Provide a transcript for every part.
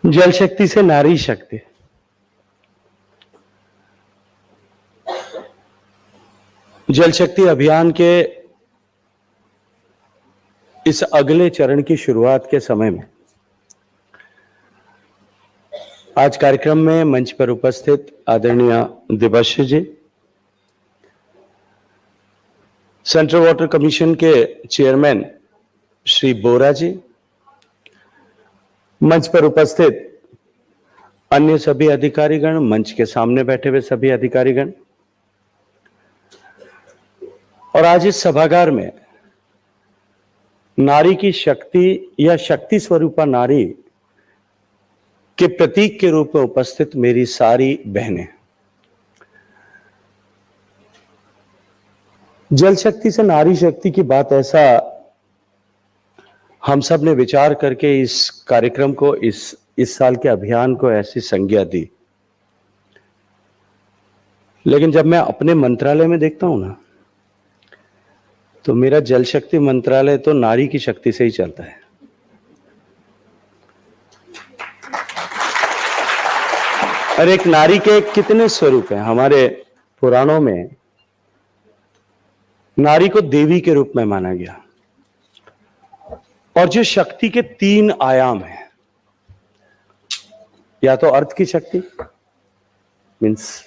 जल शक्ति से नारी शक्ति। जल शक्ति अभियान के इस अगले चरण की शुरुआत के समय में आज कार्यक्रम में मंच पर उपस्थित आदरणीय देवाश्री जी, सेंट्रल वाटर कमीशन के चेयरमैन श्री बोरा जी, मंच पर उपस्थित अन्य सभी अधिकारीगण, मंच के सामने बैठे हुए सभी अधिकारीगण, और आज इस सभागार में नारी की शक्ति या शक्ति स्वरूपा नारी के प्रतीक के रूप में उपस्थित मेरी सारी बहनें। जल शक्ति से नारी शक्ति की बात, ऐसा हम सब ने विचार करके इस कार्यक्रम को, इस साल के अभियान को ऐसी संज्ञा दी। लेकिन जब मैं अपने मंत्रालय में देखता हूं ना, तो मेरा जल शक्ति मंत्रालय तो नारी की शक्ति से ही चलता है। और एक नारी के कितने स्वरूप हैं। हमारे पुराणों में नारी को देवी के रूप में माना गया, और जो शक्ति के 3 आयाम हैं, या तो अर्थ की शक्ति मीन्स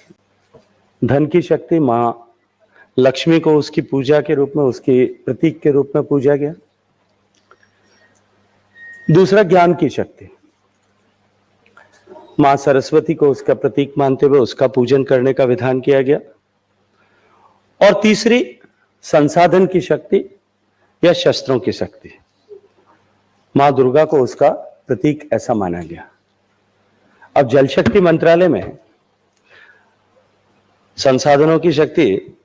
धन की शक्ति, मां लक्ष्मी को उसकी पूजा के रूप में, उसकी प्रतीक के रूप में पूजा गया। दूसरा ज्ञान की शक्ति, मां सरस्वती को उसका प्रतीक मानते हुए उसका पूजन करने का विधान किया गया। और तीसरी संसाधन की शक्ति या शस्त्रों की शक्ति, मां दुर्गा को उसका प्रतीक ऐसा माना गया। अब जल शक्ति मंत्रालय में संसाधनों की शक्ति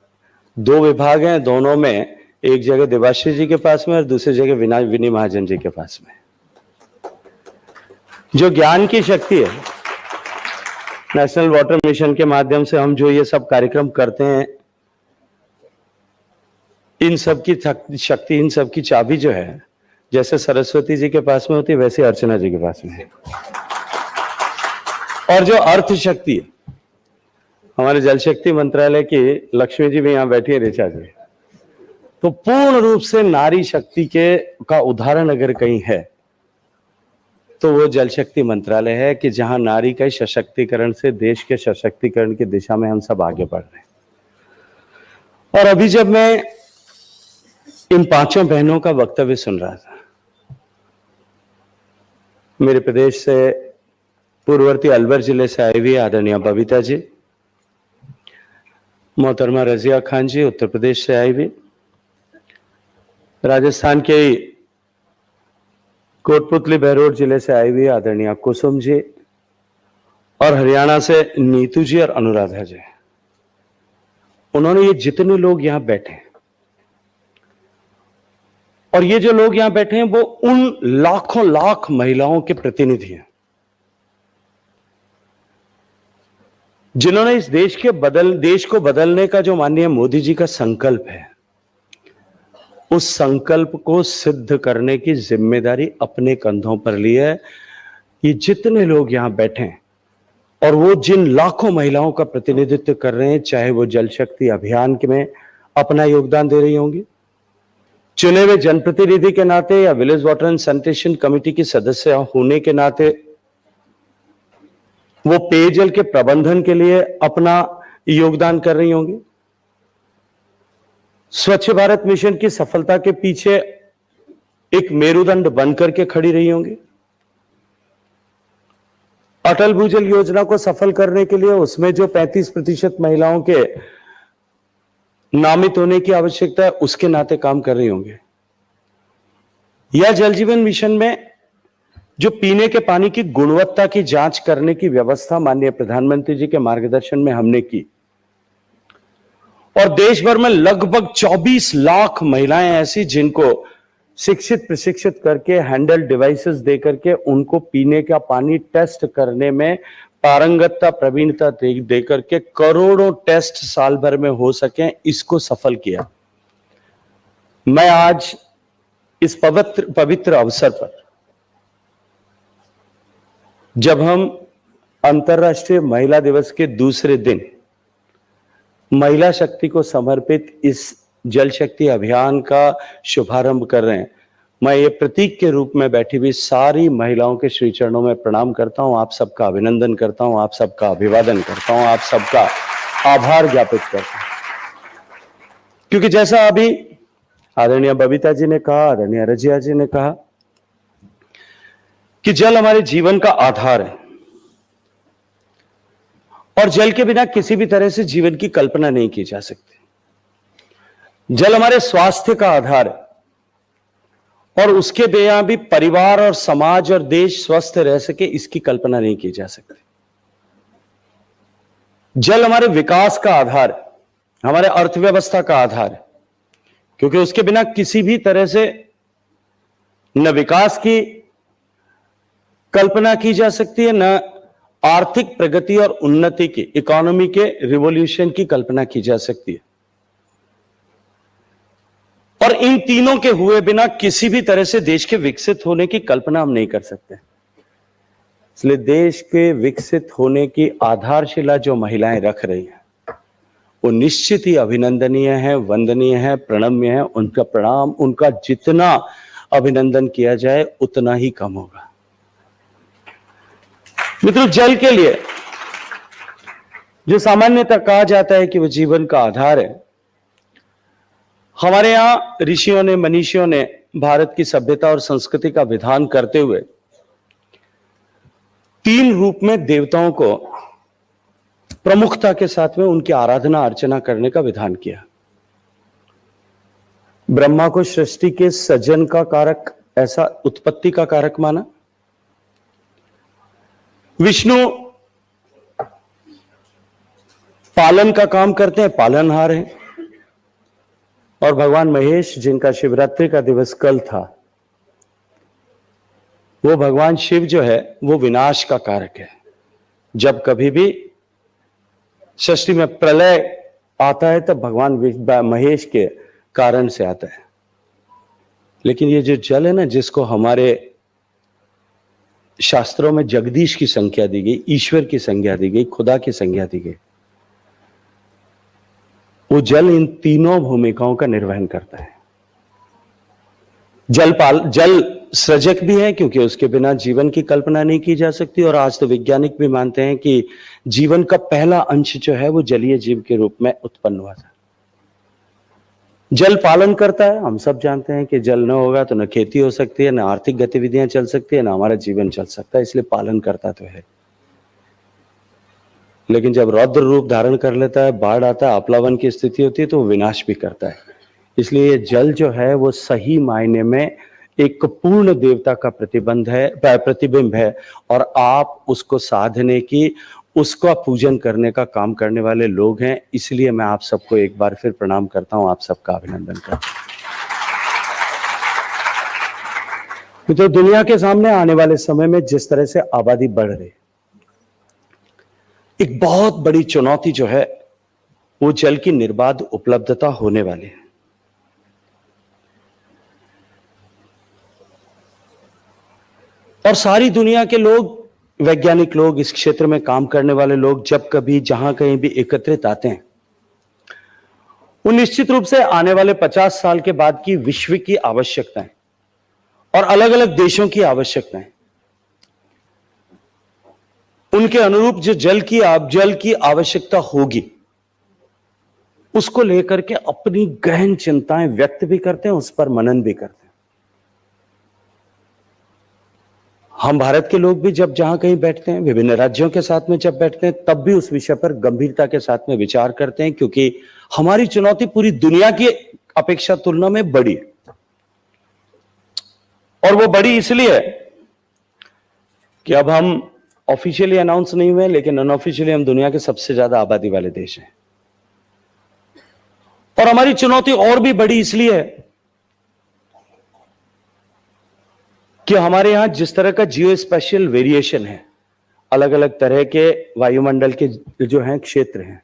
2 विभाग हैं, दोनों में एक जगह देवाश्री जी के पास में और दूसरी जगह विनी महाजन जी के पास में। जो ज्ञान की शक्ति है, नेशनल वाटर मिशन के माध्यम से हम जो ये सब कार्यक्रम करते हैं, इन सब की शक्ति, इन सब की चाबी जो है, जैसे सरस्वती जी के पास में होती है, वैसे अर्चना जी के पास में है। और जो अर्थ शक्ति है, हमारे जल शक्ति मंत्रालय की लक्ष्मी जी भी यहां बैठी है, ऋचा जी, तो पूर्ण रूप से नारी शक्ति का उदाहरण अगर कहीं है तो वो जल शक्ति मंत्रालय है, कि जहां नारी के सशक्तिकरण से देश के सशक्तिकरण की दिशा में हम सब आगे बढ़ रहे हैं। और अभी जब मैं इन 5 बहनों का वक्तव्य सुन रहा था, मेरे प्रदेश से पूर्ववर्ती अलवर जिले से आई हुई आदरणीय बबीता जी, मोहतरमा रजिया खान जी उत्तर प्रदेश से आई हुई, राजस्थान के कोटपुतली बहरोड जिले से आई हुई आदरणीय कुसुम जी, और हरियाणा से नीतू जी और अनुराधा जी। उन्होंने, ये जितने लोग यहां बैठे हैं, और ये जो लोग यहां बैठे हैं, वो उन लाखों लाख महिलाओं के प्रतिनिधि हैं जिन्होंने इस देश को बदलने का जो माननीय मोदी जी का संकल्प है, उस संकल्प को सिद्ध करने की जिम्मेदारी अपने कंधों पर ली है। ये जितने लोग यहां बैठे हैं और वो जिन लाखों महिलाओं का प्रतिनिधित्व कर रहे हैं, चाहे वो जल शक्ति अभियान में अपना योगदान दे रही होंगी, चुने हुए जनप्रतिनिधि के नाते, या village water and sanitation committee की सदस्य होने के नाते वो पेयजल के प्रबंधन के लिए अपना योगदान कर रही होंगी, स्वच्छ भारत मिशन की सफलता के पीछे एक मेरुदंड बनकर के खड़ी रही होंगी, अटल भूजल योजना को सफल करने के लिए उसमें जो 35% महिलाओं के नामित होने की आवश्यकता है, उसके नाते काम कर रही होंगे, या जल जीवन मिशन में जो पीने के पानी की गुणवत्ता की जांच करने की व्यवस्था माननीय प्रधानमंत्री जी के मार्गदर्शन में हमने की, और देश भर में लगभग 24 लाख महिलाएं ऐसी जिनको शिक्षित प्रशिक्षित करके, हैंडल डिवाइसेस दे करके उनको पीने का पानी टेस्ट करने में पारंगतता, प्रवीणता दे करके करोड़ों टेस्ट साल भर में हो सके, इसको सफल किया। मैं आज इस पवित्र अवसर पर जब हम अंतर्राष्ट्रीय महिला दिवस के दूसरे दिन महिला शक्ति को समर्पित इस जल शक्ति अभियान का शुभारंभ कर रहे हैं, मैं ये प्रतीक के रूप में बैठी हुई सारी महिलाओं के श्री चरणों में प्रणाम करता हूं, आप सबका अभिनंदन करता हूं, आप सबका अभिवादन करता हूं, आप सबका आभार ज्ञापित करता हूं। क्योंकि जैसा अभी आदरणीय बबीता जी ने कहा, आदरणीय रजिया जी ने कहा कि जल हमारे जीवन का आधार है और जल के बिना किसी भी तरह से जीवन की कल्पना नहीं की जा सकती। जल हमारे स्वास्थ्य का आधार है और उसके बिना भी परिवार और समाज और देश स्वस्थ रह सके, इसकी कल्पना नहीं की जा सकती। जल हमारे विकास का आधार है, हमारे अर्थव्यवस्था का आधार है, क्योंकि उसके बिना किसी भी तरह से न विकास की कल्पना की जा सकती है, न आर्थिक प्रगति और उन्नति की, इकोनॉमी के रिवॉल्यूशन की कल्पना की जा सकती है। और इन तीनों के हुए बिना किसी भी तरह से देश के विकसित होने की कल्पना हम नहीं कर सकते। इसलिए देश के विकसित होने की आधारशिला जो महिलाएं रख रही हैं, वो निश्चित ही अभिनंदनीय है, वंदनीय है, प्रणम्य है। उनका प्रणाम, उनका जितना अभिनंदन किया जाए उतना ही कम होगा। मित्रों, जल के लिए जो सामान्यतः कहा जाता है कि वो जीवन का आधार है, हमारे यहां ऋषियों ने, मनीषियों ने भारत की सभ्यता और संस्कृति का विधान करते हुए तीन रूप में देवताओं को प्रमुखता के साथ में उनकी आराधना अर्चना करने का विधान किया। ब्रह्मा को सृष्टि के सृजन का कारक, ऐसा उत्पत्ति का कारक माना। विष्णु पालन का काम करते हैं, पालनहार हैं। और भगवान महेश, जिनका शिवरात्रि का दिवस कल था, वो भगवान शिव जो है वो विनाश का कारक है। जब कभी भी सृष्टि में प्रलय आता है तब भगवान महेश के कारण से आता है। लेकिन ये जो जल है ना, जिसको हमारे शास्त्रों में जगदीश की संज्ञा दी गई, ईश्वर की संज्ञा दी गई, खुदा की संज्ञा दी गई, वो जल इन तीनों भूमिकाओं का निर्वहन करता है। जल सृजक भी है, क्योंकि उसके बिना जीवन की कल्पना नहीं की जा सकती। और आज तो वैज्ञानिक भी मानते हैं कि जीवन का पहला अंश जो है वो जलीय जीव के रूप में उत्पन्न हुआ था। जल पालन करता है। हम सब जानते हैं कि जल न होगा तो न खेती हो सकती है, न आर्थिक गतिविधियां चल सकती है, न हमारा जीवन चल सकता है। इसलिए पालन करता तो है। लेकिन जब रौद्र रूप धारण कर लेता है, बाढ़ आता है, अपलावन की स्थिति होती है, तो वो विनाश भी करता है। इसलिए ये जल जो है वो सही मायने में एक पूर्ण देवता का प्रतिबिंब है और आप उसको साधने की, उसका पूजन करने का काम करने वाले लोग हैं। इसलिए मैं आप सबको एक बार फिर प्रणाम करता हूं, आप सबका अभिनंदन करता हूं। तो दुनिया के सामने आने वाले समय में जिस तरह से आबादी बढ़ रही, एक बहुत बड़ी चुनौती जो है वो जल की निर्बाध उपलब्धता होने वाली है। और सारी दुनिया के लोग, वैज्ञानिक लोग, इस क्षेत्र में काम करने वाले लोग जब कभी जहां कहीं भी एकत्रित आते हैं, वो निश्चित रूप से आने वाले 50 साल के बाद की विश्व की आवश्यकताएं और अलग अलग देशों की आवश्यकताएं, उनके अनुरूप जो जल की आवश्यकता होगी, उसको लेकर के अपनी गहन चिंताएं व्यक्त भी करते हैं, उस पर मनन भी करते हैं। हम भारत के लोग भी जब जहां कहीं बैठते हैं, विभिन्न राज्यों के साथ में जब बैठते हैं, तब भी उस विषय पर गंभीरता के साथ में विचार करते हैं, क्योंकि हमारी चुनौती पूरी दुनिया की अपेक्षा तुलना में बड़ी है। और वो बड़ी इसलिए है कि अब हम ऑफिशियली अनाउंस नहीं हुए, लेकिन अनऑफिशियली हम दुनिया के सबसे ज्यादा आबादी वाले देश हैं। और हमारी चुनौती और भी बड़ी इसलिए है कि हमारे यहां जिस तरह का जियो स्पेशियल वेरिएशन है, अलग अलग तरह के वायुमंडल के जो हैं क्षेत्र हैं,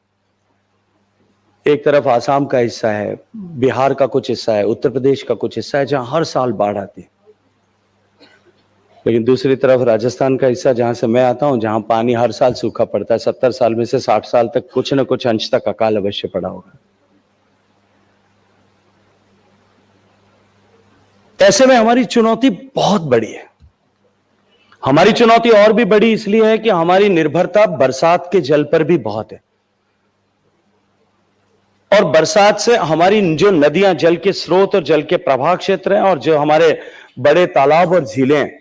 एक तरफ आसाम का हिस्सा है, बिहार का कुछ हिस्सा है, उत्तर प्रदेश का कुछ हिस्सा है, जहां हर साल बाढ़ आती है। लेकिन दूसरी तरफ राजस्थान का हिस्सा जहां से मैं आता हूं, जहां पानी हर साल सूखा पड़ता है, 70 साल में से 60 साल तक कुछ न कुछ अंश तक अकाल अवश्य पड़ा होगा। ऐसे में हमारी चुनौती बहुत बड़ी है। हमारी चुनौती और भी बड़ी इसलिए है कि हमारी निर्भरता बरसात के जल पर भी बहुत है, और बरसात से हमारी जो नदियां, जल के स्रोत और जल के प्रवाह क्षेत्र हैं, और जो हमारे बड़े तालाब और झीलें हैं,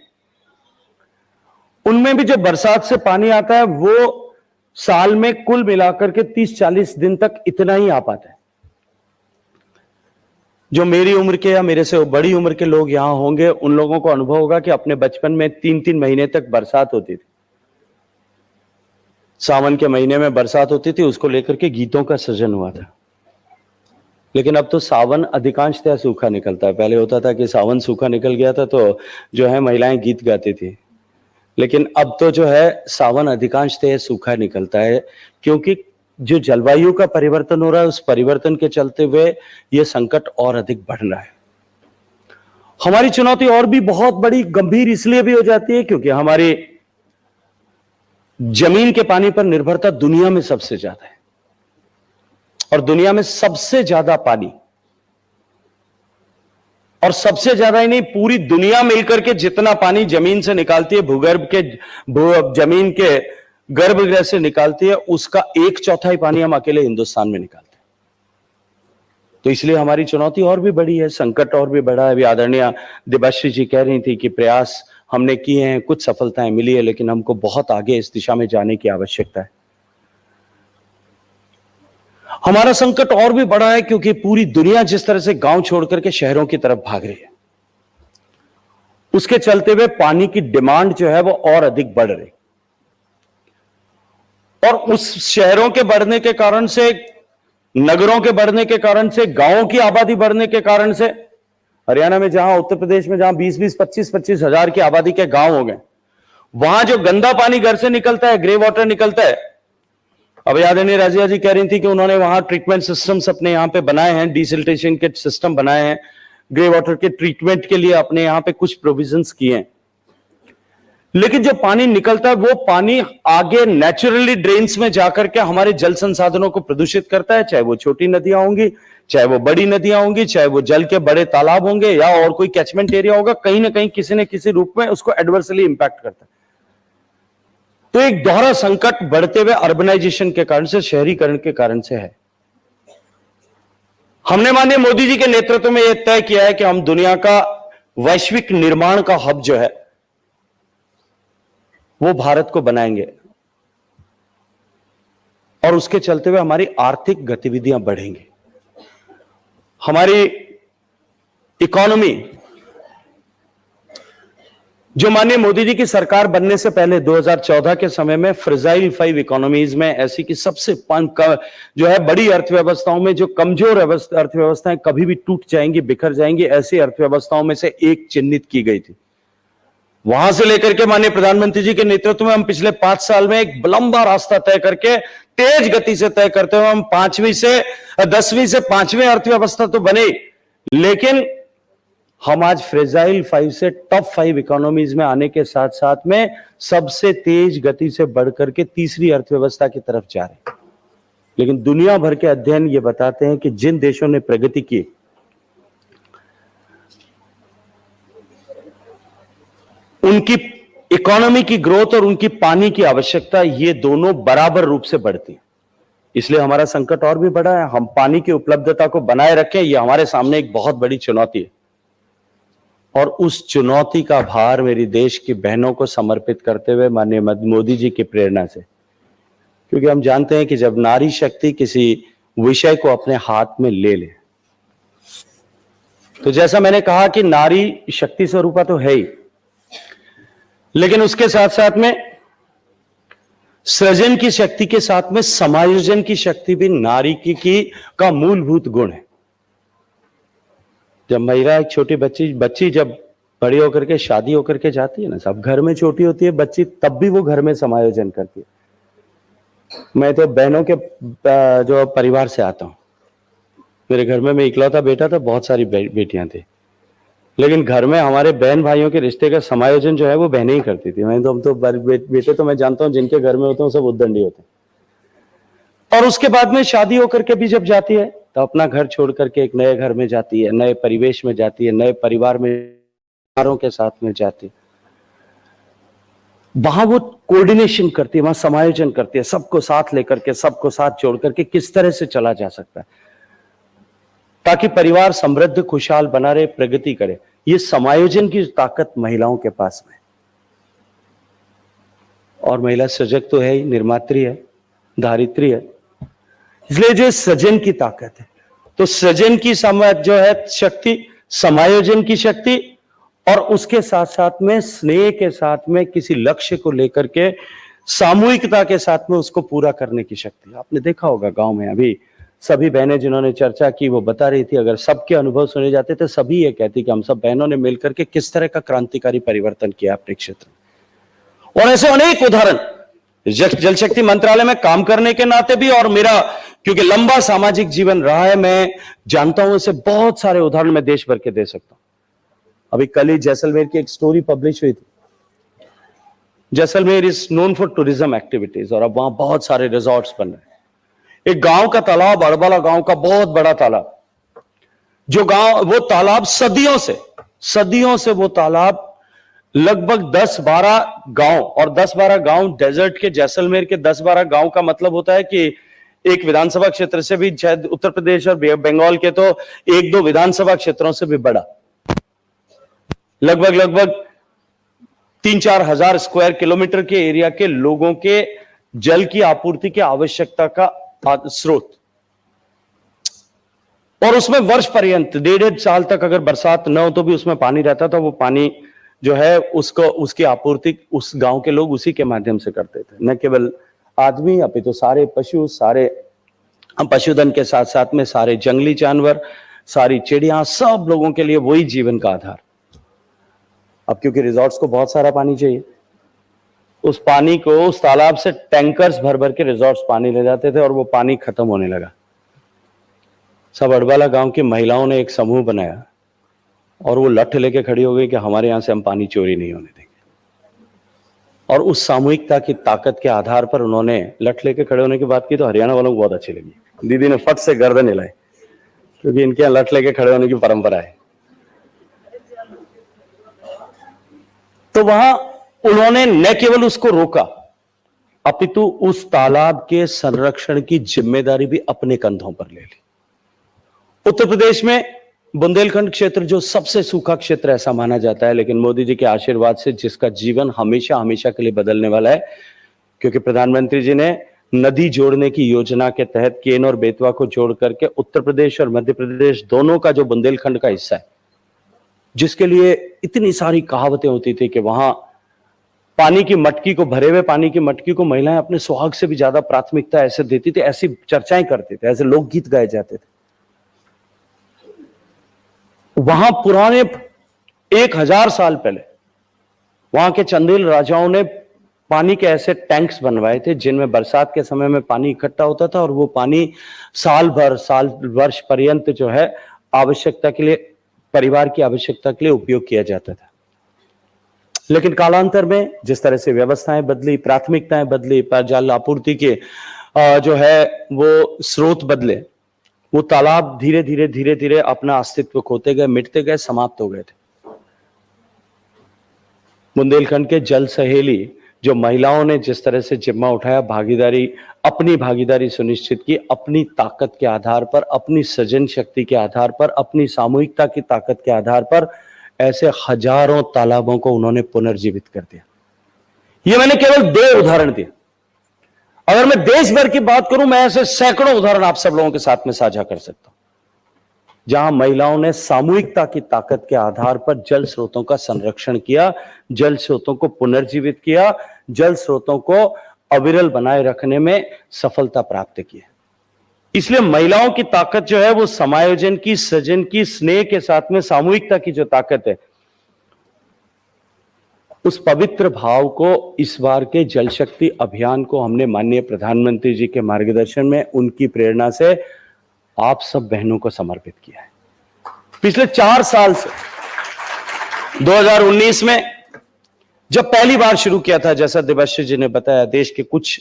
उनमें भी जो बरसात से पानी आता है वो साल में कुल मिलाकर के 30-40 दिन तक इतना ही आ पाता है। जो मेरी उम्र के या मेरे से बड़ी उम्र के लोग यहां होंगे, उन लोगों को अनुभव होगा कि अपने बचपन में 3-3 महीने तक बरसात होती थी। सावन के महीने में बरसात होती थी, उसको लेकर के गीतों का सृजन हुआ था। लेकिन अब तो सावन अधिकांशतः सूखा निकलता है। पहले होता था कि सावन सूखा निकल गया था तो जो है महिलाएं गीत गाती थी, लेकिन अब तो जो है सावन अधिकांशतः सूखा निकलता है, क्योंकि जो जलवायु का परिवर्तन हो रहा है, उस परिवर्तन के चलते हुए यह संकट और अधिक बढ़ रहा है। हमारी चुनौती और भी बहुत बड़ी गंभीर इसलिए भी हो जाती है क्योंकि हमारी जमीन के पानी पर निर्भरता दुनिया में सबसे ज्यादा है, और दुनिया में सबसे ज्यादा पानी, और सबसे ज्यादा ही नहीं, पूरी दुनिया मिलकर के जितना पानी जमीन से निकालती है, भूगर्भ के जमीन के गर्भगृह से निकालती है, उसका 1/4 पानी हम अकेले हिंदुस्तान में निकालते हैं। तो इसलिए हमारी चुनौती और भी बड़ी है, संकट और भी बड़ा है। अभी आदरणीय देबाश्री जी कह रही थी कि प्रयास हमने किए हैं, कुछ सफलताएं मिली है, लेकिन हमको बहुत आगे इस दिशा में जाने की आवश्यकता है। हमारा संकट और भी बड़ा है क्योंकि पूरी दुनिया जिस तरह से गांव छोड़ करके शहरों की तरफ भाग रही है, उसके चलते हुए पानी की डिमांड जो है वो और अधिक बढ़ रही, और उस शहरों के बढ़ने के कारण से, नगरों के बढ़ने के कारण से, गांवों की आबादी बढ़ने के कारण से, हरियाणा में जहां, उत्तर प्रदेश में जहां 20-20, 25-25 हजार की आबादी के गांव हो गए, वहां जो गंदा पानी घर से निकलता है, ग्रे वाटर निकलता है। अब आदरणीय राजिया जी कह रही थी कि उन्होंने वहां ट्रीटमेंट सिस्टम्स अपने यहां पे बनाए हैं, डिसल्टेशन के सिस्टम बनाए हैं, ग्रे वाटर के ट्रीटमेंट के लिए अपने यहां पे कुछ प्रोविजंस किए हैं। लेकिन जो पानी निकलता है वो पानी आगे नेचुरली ड्रेन्स में जाकर के हमारे जल संसाधनों को प्रदूषित करता है, चाहे वो छोटी नदियां होंगी, चाहे वो बड़ी नदियां होंगी, चाहे वो जल के बड़े तालाब होंगे, या और कोई कैचमेंट एरिया होगा, कहीं ना कहीं किसी न किसी रूप में उसको एडवर्सली इंपैक्ट करता है। तो एक दोहरा संकट बढ़ते हुए अर्बनाइजेशन के कारण से, शहरीकरण के कारण से है। हमने माननीय मोदी जी के नेतृत्व में यह तय किया है कि हम दुनिया का वैश्विक निर्माण का हब जो है वो भारत को बनाएंगे, और उसके चलते हुए हमारी आर्थिक गतिविधियां बढ़ेंगी। हमारी इकोनॉमी, जो माननीय मोदी जी की सरकार बनने से पहले 2014 के समय में फ्रेजाइल 5 इकोनॉमीज में ऐसी कि सबसे जो है बड़ी अर्थव्यवस्थाओं में, जो कमजोर अर्थव्यवस्थाएं कभी भी टूट जाएंगी, बिखर जाएंगी, ऐसी अर्थव्यवस्थाओं में से एक चिन्हित की गई थी। वहां से लेकर के माननीय प्रधानमंत्री जी के नेतृत्व में हम पिछले 5 साल में एक लंबा रास्ता तय करके, तेज गति से तय करते हुए हम 10वीं से 5वीं अर्थव्यवस्था तो बने, लेकिन हम आज फ्रेजाइल 5 से टॉप 5 इकोनॉमीज में आने के साथ साथ में सबसे तेज गति से बढ़कर के तीसरी अर्थव्यवस्था की तरफ जा रहे हैं। लेकिन दुनिया भर के अध्ययन ये बताते हैं कि जिन देशों ने प्रगति की, उनकी इकोनॉमी की ग्रोथ और उनकी पानी की आवश्यकता, ये दोनों बराबर रूप से बढ़ती है। इसलिए हमारा संकट और भी बड़ा है। हम पानी की उपलब्धता को बनाए रखें, यह हमारे सामने एक बहुत बड़ी चुनौती है, और उस चुनौती का भार मेरी देश की बहनों को समर्पित करते हुए माननीय मोदी जी की प्रेरणा से, क्योंकि हम जानते हैं कि जब नारी शक्ति किसी विषय को अपने हाथ में ले ले, तो जैसा मैंने कहा कि नारी शक्ति स्वरूपा तो है ही, लेकिन उसके साथ साथ में सृजन की शक्ति के साथ में समायोजन की शक्ति भी नारी की का मूलभूत गुण है। जब महिला, एक छोटी बच्ची जब बड़ी होकर के शादी होकर के जाती है ना, सब घर में छोटी होती है बच्ची, तब भी वो घर में समायोजन करती है। मैं तो बहनों के जो परिवार से आता हूं, मेरे घर में मैं इकलौता बेटा था, बहुत सारी बेटियां थी। लेकिन घर में हमारे बहन भाइयों के रिश्ते का समायोजन जो है वो बहनें ही करती थी। मैं तो हम तो बेटे तो मैं जानता हूं जिनके घर में होते हैं सब उद्दंडी होते हैं। और उसके बाद में शादी होकर के भी जब जाती है तो अपना घर छोड़ करके एक नए घर में जाती है, नए परिवेश में जाती है, नए परिवार में के साथ में जाती है। वहां वो कोऑर्डिनेशन करती है, वहां समायोजन करती है, सबको साथ लेकर के, सबको साथ जोड़ करके किस तरह से चला जा सकता है ताकि परिवार समृद्ध खुशहाल बना रहे, प्रगति करे। ये समायोजन की ताकत महिलाओं के पास में। और महिला सजग तो है ही, निर्मात्री है, धारित्री है। इसलिए जो सृजन की ताकत है, तो सृजन की जो है शक्ति, समायोजन की शक्ति, और उसके साथ साथ में स्नेह के साथ में किसी लक्ष्य को लेकर के सामूहिकता के साथ में उसको पूरा करने की शक्ति। आपने देखा होगा गांव में अभी सभी बहनें जिन्होंने चर्चा की वो बता रही थी, अगर सबके अनुभव सुने जाते थे सभी ये कहती कि हम सब बहनों ने मिलकर के किस तरह का क्रांतिकारी परिवर्तन किया अपने क्षेत्र में। और ऐसे अनेक उदाहरण जल शक्ति मंत्रालय में काम करने के नाते भी, और मेरा क्योंकि लंबा सामाजिक जीवन रहा है, मैं जानता हूं ऐसे बहुत सारे उदाहरण मैं देश भर के दे सकता हूं। अभी कल ही जैसलमेर की एक स्टोरी पब्लिश हुई थी। Jaisalmer is known for tourism activities, और अब वहां बहुत सारे रिजॉर्ट्स बन रहे हैं। एक गांव का तालाब, अड़बाला गांव का बहुत बड़ा तालाब, जो गांव, वो तालाब सदियों से वो तालाब लगभग 10-12 गांव, और 10-12 गांव डेजर्ट के, जैसलमेर के 10-12 गांव का मतलब होता है कि एक विधानसभा क्षेत्र से भी, शायद उत्तर प्रदेश और बंगाल के तो 1-2 विधानसभा क्षेत्रों से भी बड़ा, लगभग 3-4 हजार स्क्वायर किलोमीटर के एरिया के लोगों के जल की आपूर्ति की आवश्यकता का स्रोत। और उसमें वर्ष पर्यंत 1.5 साल तक अगर बरसात न हो तो भी उसमें पानी रहता था। वो पानी जो है उसको, उसकी आपूर्ति उस गांव के लोग उसी के माध्यम से करते थे। न केवल आदमी, अभी तो सारे पशु, सारे पशुधन के साथ साथ में सारे जंगली जानवर, सारी चिड़िया, सब लोगों के लिए वही जीवन का आधार। अब क्योंकि रिजॉर्ट्स को बहुत सारा पानी चाहिए, उस पानी को उस तालाब से टैंकर्स भर भर के रिजॉर्ट्स पानी ले जाते थे, और वो पानी खत्म होने लगा। सब अड़बाला गांव की महिलाओं ने एक समूह बनाया और वो लठ लेके खड़ी हो गई कि हमारे यहां से हम पानी चोरी नहीं होने देंगे। और उस सामूहिकता की ताकत के आधार पर उन्होंने लठ लेके खड़े होने की बात की तो हरियाणा वालों को बहुत अच्छी लगी। दीदी ने फट से गर्दन हिलाई, क्योंकि इनके यहां लठ लेके खड़े होने की परंपरा है। तो वहां उन्होंने न केवल उसको रोका, अपितु उस तालाब के संरक्षण की जिम्मेदारी भी अपने कंधों पर ले ली। उत्तर प्रदेश में बुंदेलखंड क्षेत्र जो सबसे सूखा क्षेत्र ऐसा माना जाता है, लेकिन मोदी जी के आशीर्वाद से जिसका जीवन हमेशा हमेशा के लिए बदलने वाला है, क्योंकि प्रधानमंत्री जी ने नदी जोड़ने की योजना के तहत केन और बेतवा को जोड़ करके उत्तर प्रदेश और मध्य प्रदेश दोनों का जो बुंदेलखंड का हिस्सा है, जिसके लिए इतनी सारी कहावतें होती थी कि वहां पानी की मटकी को, भरे हुए पानी की मटकी को महिलाएं अपने सुहाग से भी ज्यादा प्राथमिकता ऐसे देती थी, ऐसी चर्चाएं करते थे, ऐसे लोकगीत गाए जाते थे। वहां पुराने 1000 साल पहले वहां के चंदेल राजाओं ने पानी के ऐसे टैंक्स बनवाए थे जिनमें बरसात के समय में पानी इकट्ठा होता था, और वो पानी साल वर्ष पर्यंत जो है आवश्यकता के लिए, परिवार की आवश्यकता के लिए उपयोग किया जाता था। लेकिन कालांतर में जिस तरह से व्यवस्थाएं बदली, प्राथमिकताएं बदली, जल आपूर्ति के जो है वो स्रोत बदले, वो तालाब धीरे धीरे अपना अस्तित्व खोते गए, मिटते गए, समाप्त हो गए थे। बुंदेलखंड के जल सहेली जो महिलाओं ने जिस तरह से जिम्मा उठाया, भागीदारी, अपनी भागीदारी सुनिश्चित की, अपनी ताकत के आधार पर, अपनी सृजन शक्ति के आधार पर, अपनी सामूहिकता की ताकत के आधार पर, ऐसे हजारों तालाबों को उन्होंने पुनर्जीवित कर दिया। ये मैंने केवल 2 उदाहरण दिए। अगर मैं देश भर की बात करूं, मैं ऐसे सैकड़ों उदाहरण आप सब लोगों के साथ में साझा कर सकता हूं, जहां महिलाओं ने सामूहिकता की ताकत के आधार पर जल स्रोतों का संरक्षण किया, जल स्रोतों को पुनर्जीवित किया, जल स्रोतों को अविरल बनाए रखने में सफलता प्राप्त की है। इसलिए महिलाओं की ताकत जो है वो समायोजन की, सृजन की, स्नेह के साथ में सामूहिकता की जो ताकत है, उस पवित्र भाव को इस बार के जल शक्ति अभियान को हमने माननीय प्रधानमंत्री जी के मार्गदर्शन में, उनकी प्रेरणा से आप सब बहनों को समर्पित किया है। पिछले 4 साल से 2019 में जब पहली बार शुरू किया था, जैसा देवाश्री जी ने बताया, देश के कुछ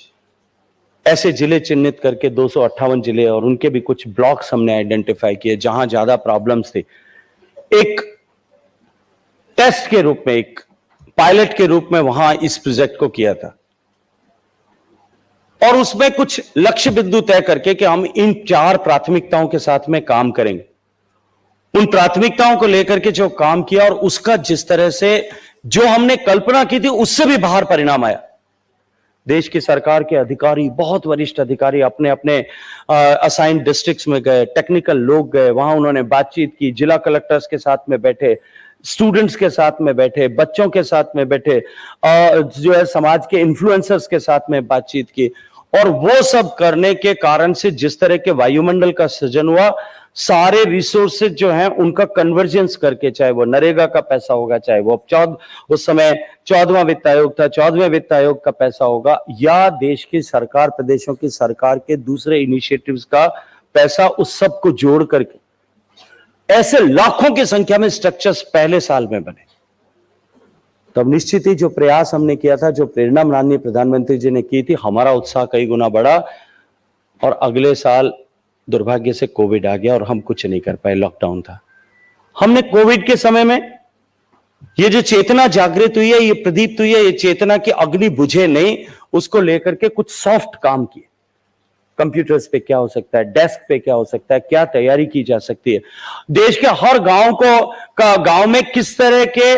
ऐसे जिले चिन्हित करके 258 जिले और उनके भी कुछ ब्लॉक्स हमने आइडेंटिफाई किए जहां ज्यादा प्रॉब्लम्स थी। एक टेस्ट के रूप में, एक पायलट के रूप में वहां इस प्रोजेक्ट को किया था और उसमें कुछ लक्ष्य बिंदु तय करके कि हम इन 4 प्राथमिकताओं के साथ में काम करेंगे। उन प्राथमिकताओं को लेकर के जो काम किया और उसका जिस तरह से जो हमने कल्पना की थी उससे भी बाहर परिणाम आया। देश की सरकार के अधिकारी, बहुत वरिष्ठ अधिकारी अपने अपने असाइंड डिस्ट्रिक्ट्स में गए, टेक्निकल लोग गए, वहां उन्होंने बातचीत की, जिला कलेक्टर्स के साथ में बैठे, स्टूडेंट्स के साथ में बैठे, बच्चों के साथ में बैठे, जो है समाज के इन्फ्लुएंसर्स के साथ में बातचीत की। और वो सब करने के कारण से जिस तरह के वायुमंडल का सृजन हुआ, सारे रिसोर्सेज जो हैं उनका कन्वर्जेंस करके, चाहे वो नरेगा का पैसा होगा, चाहे वो उस समय 14वां वित्त आयोग था, 14वें वित्त आयोग का पैसा होगा, या देश की सरकार, प्रदेशों की सरकार के दूसरे इनिशिएटिव्स का पैसा, उस सब को जोड़ करके ऐसे लाखों की संख्या में स्ट्रक्चर्स पहले साल में बने। तब निश्चित ही जो प्रयास हमने किया था, जो प्रेरणा माननीय प्रधानमंत्री जी ने की थी, हमारा उत्साह कई गुना बढ़ा। और अगले साल दुर्भाग्य से कोविड आ गया और हम कुछ नहीं कर पाए, लॉकडाउन था। हमने कोविड के समय में ये जो चेतना जागृत हुई है, ये प्रदीप्त हुई है, ये चेतना की अग्नि बुझे नहीं, उसको लेकर के कुछ सॉफ्ट काम किए। कंप्यूटर्स पे क्या हो सकता है, डेस्क पे क्या हो सकता है, क्या तैयारी की जा सकती है, देश के हर गांव में किस तरह के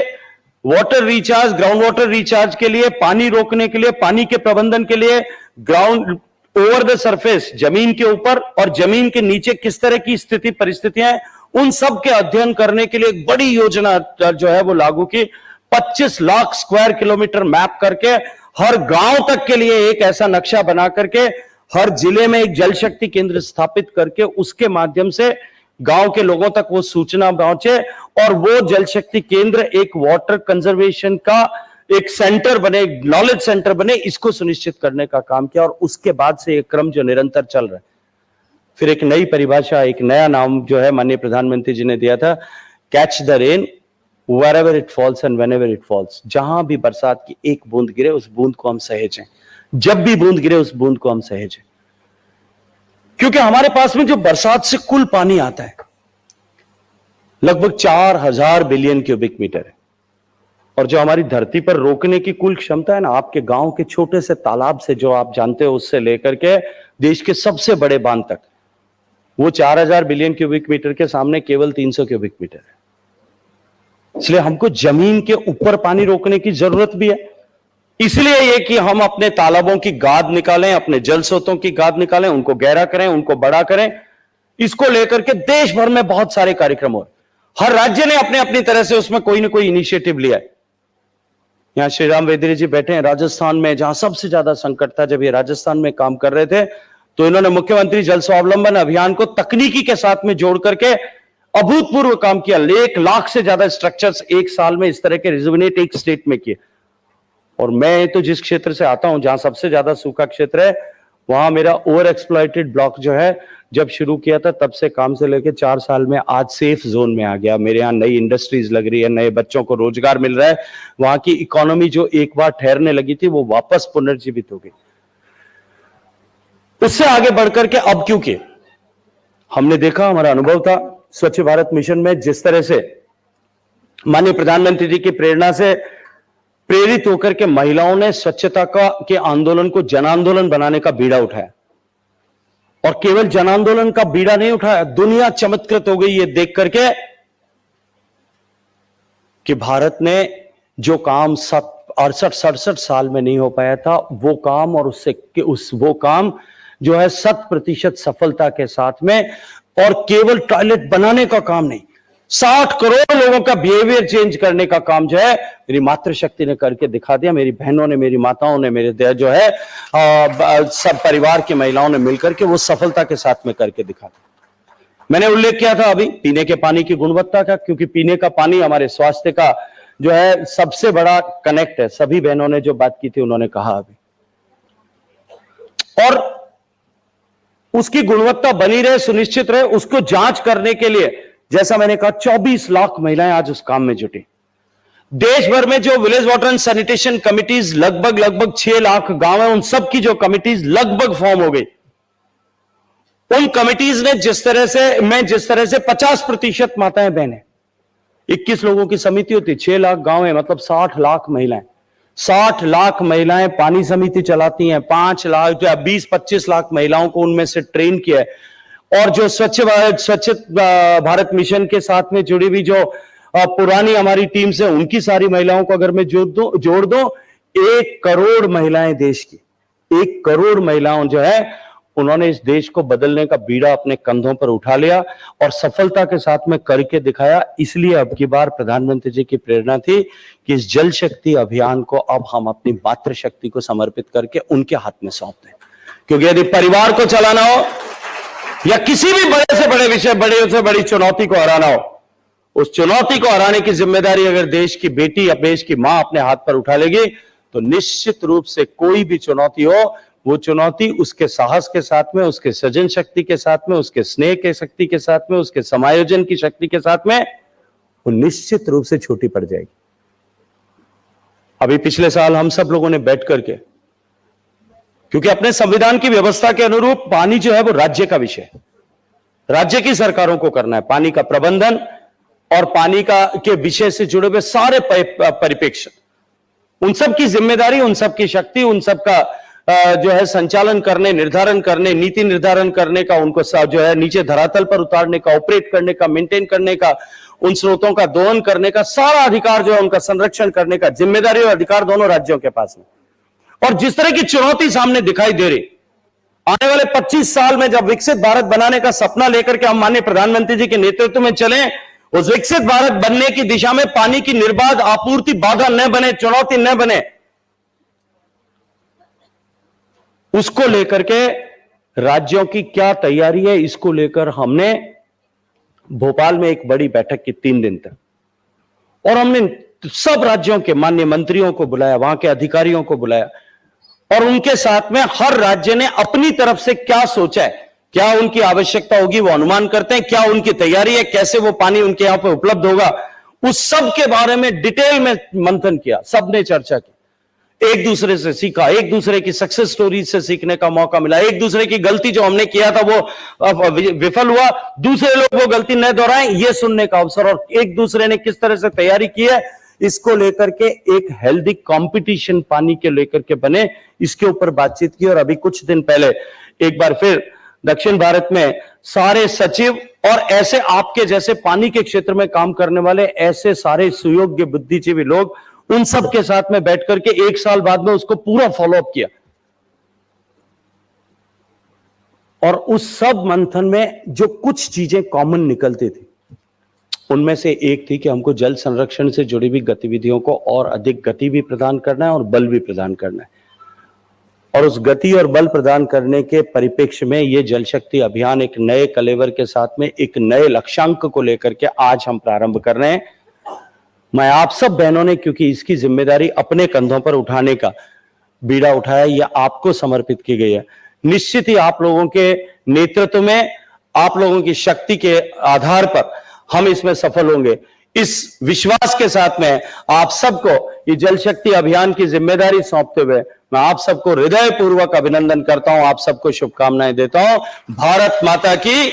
water recharge, ground water recharge के लिए, पानी रोकने के लिए, पानी के प्रबंधन के लिए, ग्राउंड ओवर द सरफेस, जमीन के ऊपर और जमीन के नीचे किस तरह की स्थिति परिस्थितियां हैं, उन सब के अध्ययन करने के लिए एक बड़ी योजना जो है वो लागू की। 25 लाख स्क्वायर किलोमीटर मैप करके हर गांव तक के लिए एक ऐसा नक्शा बना करके हर जिले में एक जल शक्ति केंद्र स्थापित करके उसके माध्यम से गांव के लोगों तक वो सूचना पहुंचे और वो जल शक्ति केंद्र एक वाटर कंजर्वेशन का एक सेंटर बने, एक नॉलेज सेंटर बने, इसको सुनिश्चित करने का काम किया। और उसके बाद से एक क्रम जो निरंतर चल रहा है। फिर एक नई परिभाषा, एक नया नाम जो है माननीय प्रधानमंत्री जी ने दिया था, catch the rain wherever it falls and whenever it falls. जहां भी बरसात की एक बूंद गिरे उस बूंद को हम सहेजें, जब भी बूंद गिरे उस बूंद को हम सहेजें, क्योंकि हमारे पास में जो बरसात से कुल पानी आता है लगभग 4000 बिलियन क्यूबिक मीटर है। और जो हमारी धरती पर रोकने की कुल क्षमता है ना, आपके गांव के छोटे से तालाब से जो आप जानते हो उससे लेकर के देश के सबसे बड़े बांध तक, वो 4000 बिलियन क्यूबिक मीटर के सामने केवल 300 क्यूबिक मीटर है। इसलिए हमको जमीन के ऊपर पानी रोकने की जरूरत भी है। इसलिए ये कि हम अपने तालाबों की गाद निकालें, अपने जल स्रोतों की गाद निकालें, उनको गहरा करें, उनको बड़ा करें। इसको लेकर के देश भर में बहुत सारे कार्यक्रम हो, हर राज्य ने अपने अपनी तरह से उसमें कोई ना कोई इनिशिएटिव लिया है। यहां श्री राम वेदरी जी बैठे हैं राजस्थान में, जहां सबसे ज्यादा संकट था। जब ये राजस्थान में काम कर रहे थे तो इन्होंने मुख्यमंत्री जल स्वावलंबन अभियान को तकनीकी के साथ में जोड़ करके अभूतपूर्व काम किया। 1 लाख से ज्यादा स्ट्रक्चर्स एक साल में इस तरह के रिजुविनेट एक स्टेट में किए। और मैं तो जिस क्षेत्र से आता हूं, जहां सबसे ज्यादा सूखा क्षेत्र है, वहां मेरा ओवर एक्सप्लॉइटेड ब्लॉक जो है, जब शुरू किया था तब से काम से लेकर 4 साल में आज सेफ जोन में आ गया। मेरे यहाँ नई इंडस्ट्रीज लग रही है, नए बच्चों को रोजगार मिल रहा है, वहां की इकोनॉमी जो एक बार ठहरने लगी थी वो वापस पुनर्जीवित हो गई। उससे आगे बढ़कर के अब क्योंकि हमने देखा, हमारा अनुभव था स्वच्छ भारत मिशन में, जिस तरह से माननीय प्रधानमंत्री जी की प्रेरणा से प्रेरित होकर के महिलाओं ने स्वच्छता के आंदोलन को जन आंदोलन बनाने का बीड़ा उठाया। और केवल जन आंदोलन का बीड़ा नहीं उठाया, दुनिया चमत्कृत हो गई ये देख करके कि भारत ने जो काम 68-67 साल में नहीं हो पाया था वो काम, और वो काम जो है 100% सफलता के साथ में, और केवल टॉयलेट बनाने का काम नहीं, 60 करोड़ लोगों का बिहेवियर चेंज करने का काम जो है मेरी मातृशक्ति ने करके दिखा दिया। मेरी बहनों ने, मेरी माताओं ने, मेरे जो है सब परिवार की महिलाओं ने मिलकर के वो सफलता के साथ में करके दिखा दिया। मैंने उल्लेख किया था अभी पीने के पानी की गुणवत्ता का, क्योंकि पीने का पानी हमारे स्वास्थ्य का जो है सबसे बड़ा कनेक्ट है। सभी बहनों ने जो बात की थी उन्होंने कहा अभी, और उसकी गुणवत्ता बनी रहे, सुनिश्चित रहे, उसको जांच करने के लिए, जैसा मैंने कहा, 24 लाख महिलाएं आज उस काम में जुटी। देश भर में जो village water and sanitation committees लगभग 6 लाख गांव है, उन सब की जो कमिटीज लगभग फॉर्म हो गई। उन कमिटीज ने जिस तरह से 50% माताएं बहनें, 21 लोगों की समिति होती, 6 लाख गांव है, मतलब 60 लाख महिलाएं। 60 लाख महिलाएं पानी समिति चलाती हैं। 5 लाख 20-25 लाख महिलाओं को उनमें से ट्रेन किया है। और जो स्वच्छ भारत मिशन के साथ में जुड़ी हुई जो पुरानी हमारी टीम से, उनकी सारी महिलाओं को अगर मैं जोड़ दो 1 करोड़ महिलाएं देश की, 1 करोड़ महिलाओं जो है, उन्होंने इस देश को बदलने का बीड़ा अपने कंधों पर उठा लिया और सफलता के साथ में करके दिखाया। इसलिए अब की बार प्रधानमंत्री जी की प्रेरणा थी कि इस जल शक्ति अभियान को अब हम अपनी मातृशक्ति को समर्पित करके उनके हाथ में सौंप दें। क्योंकि यदि परिवार को चलाना हो या किसी भी बड़े से बड़े विषय, बड़े से बड़ी चुनौती को हराना हो, उस चुनौती को हराने की जिम्मेदारी अगर देश की बेटी या देश की मां अपने हाथ पर उठा लेगी, तो निश्चित रूप से कोई भी चुनौती हो, वो चुनौती उसके साहस के साथ में, उसके सृजन शक्ति के साथ में, उसके स्नेह के शक्ति के साथ में, उसके समायोजन की शक्ति के साथ में, वो निश्चित रूप से छोटी पड़ जाएगी। अभी पिछले साल हम सब लोगों ने बैठ करके, क्योंकि अपने संविधान की व्यवस्था के अनुरूप पानी जो है वो राज्य का विषय है, राज्य की सरकारों को करना है। पानी का प्रबंधन और पानी के विषय से जुड़े हुए सारे परिप्रेक्ष्य, उन सब की जिम्मेदारी, उन सब की शक्ति, उन सब का जो है संचालन करने, निर्धारण करने, नीति निर्धारण करने का, उनको जो है नीचे धरातल पर उतारने का, ऑपरेट करने का, मेंटेन करने का, उन स्रोतों का दोहन करने का सारा अधिकार जो है, उनका संरक्षण करने का जिम्मेदारी और अधिकार दोनों राज्यों के पास में। और जिस तरह की चुनौती सामने दिखाई दे रही, आने वाले 25 साल में जब विकसित भारत बनाने का सपना लेकर के हम माननीय प्रधानमंत्री जी के नेतृत्व में चले, उस विकसित भारत बनने की दिशा में पानी की निर्बाध आपूर्ति बाधा न बने, चुनौती न बने, उसको लेकर के राज्यों की क्या तैयारी है, इसको लेकर हमने भोपाल में एक बड़ी बैठक की 3 दिन तक, और हमने सब राज्यों के माननीय मंत्रियों को बुलाया, वहां के अधिकारियों को बुलाया, और उनके साथ में हर राज्य ने अपनी तरफ से क्या सोचा है, क्या उनकी आवश्यकता होगी वो अनुमान करते हैं, क्या उनकी तैयारी है, कैसे वो पानी उनके यहां पर उपलब्ध होगा, उस सब के बारे में डिटेल में मंथन किया। सबने चर्चा की, एक दूसरे से सीखा, एक दूसरे की सक्सेस स्टोरी से सीखने का मौका मिला, एक दूसरे की गलती जो हमने किया था वो विफल हुआ, दूसरे लोग वो गलती न दोहराएं, ये सुनने का अवसर, और एक दूसरे ने किस तरह से तैयारी की है, इसको लेकर के एक हेल्दी कंपटीशन पानी के लेकर के बने, इसके ऊपर बातचीत की। और अभी कुछ दिन पहले एक बार फिर दक्षिण भारत में सारे सचिव और ऐसे आपके जैसे पानी के क्षेत्र में काम करने वाले ऐसे सारे सुयोग्य बुद्धिजीवी लोग, उन सब के साथ में बैठ करके 1 साल बाद में उसको पूरा फॉलोअप किया। और उस सब मंथन में जो कुछ चीजें कॉमन निकलती थी, उनमें से एक थी कि हमको जल संरक्षण से जुड़ी हुई गतिविधियों को और अधिक गति भी प्रदान करना है और बल भी प्रदान करना है। और उस गति और बल प्रदान करने के परिप्रेक्ष्य में ये जल शक्ति अभियान एक नए कलेवर के साथ में एक नए लक्ष्यांक को लेकर के आज हम प्रारंभ कर रहे हैं। मैं आप सब बहनों ने, क्योंकि इसकी जिम्मेदारी अपने कंधों पर उठाने का बीड़ा उठाया, यह आपको समर्पित की गई है। निश्चित ही आप लोगों के नेतृत्व में, आप लोगों की शक्ति के आधार पर हम इसमें सफल होंगे। इस विश्वास के साथ में आप सबको ये जल शक्ति अभियान की जिम्मेदारी सौंपते हुए मैं आप सबको हृदयपूर्वक अभिनंदन करता हूं, आप सबको शुभकामनाएं देता हूं। भारत माता की